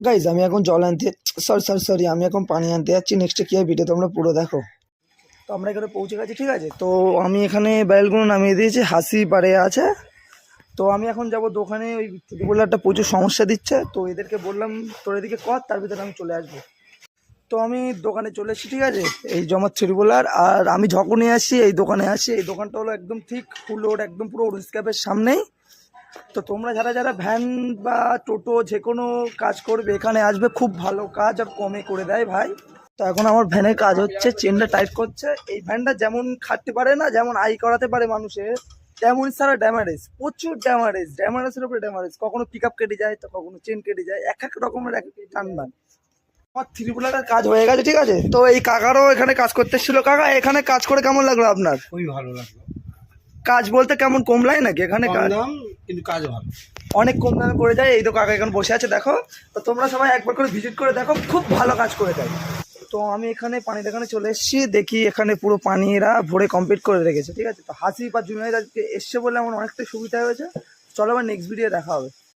Guys আমি এখন জল আনতে সরি আমি এখন পানি আনতে যাচ্ছি। নেক্সটে কী হয় ভিডিও তোমরা পুরো দেখো। তো আমরা এখানে পৌঁছে গেছি, ঠিক আছে। তো আমি এখানে ব্যারেলগুলো নামিয়ে দিয়েছি, হাসি পাড়ে আছে। তো আমি এখন যাব দোকানে, ওই ত্রিপুলারটা প্রচুর সমস্যা দিচ্ছে। তো এদেরকে বললাম তোর এদিকে কর, তার ভিতরে আমি চলে আসবো। তো আমি দোকানে চলে এসেছি, ঠিক আছে। এই যে আমার ত্রিপুলার, আর আমি যখনই আসি এই দোকানে আসি। এই দোকানটা হলো একদম ঠিক ফুল রোড, একদম পুরো অরেঞ্জ ক্যাপের সামনেই। তো তোমরা যারা যারা ভ্যান বা টোটো যে কোনো কাজ করবে এখানে আসবে, খুব ভালো কাজ আর কমে করে দেয় ভাই। তো এখন আমার ভ্যানের কাজ হচ্ছে, চেনটা টাইট করছে। এই ভ্যানটা যেমন খাটতে পারে না, যেমন আই করাতে পারে মানুষের, তেমনই সারা ড্যামারেজ, প্রচুর ড্যামারেজের উপরে ড্যামারেজ। কখনো পিক আপ কেটে যায়, তো কখনো চেন কেটে যায়, এক এক রকমের এক টানবান। আমার ত্রিপুলাটার কাজ হয়ে গেছে, ঠিক আছে। তো এই কাকারও এখানে কাজ করতে এসেছিল। কাকা, এখানে কাজ করে কেমন লাগলো আপনার? খুবই ভালো লাগলো। কাজ বলতে কেমন কম লাগে নাকি এখানে কম কাজ? দাম কিন্তু কাজ ভালো। অনেক কম দামে পড়ে যায়। এই তো কাকা এখানে বসে আছে, দেখো। তো তোমরা সবাই একবার করে ভিজিট করে দেখো, খুব ভালো কাজ করে দেয়। তো আমি এখানে পানির এখানে চলে এসেছি, দেখি এখানে পুরো পানি এরা ভরে কমপ্লিট করে রেখেছে, ঠিক আছে। তো হাসি বা জুনিয়র আজকে এসছে বলে আমার অনেকটা সুবিধা হয়েছে। চলো আবার নেক্সট ভিডিও দেখা হবে।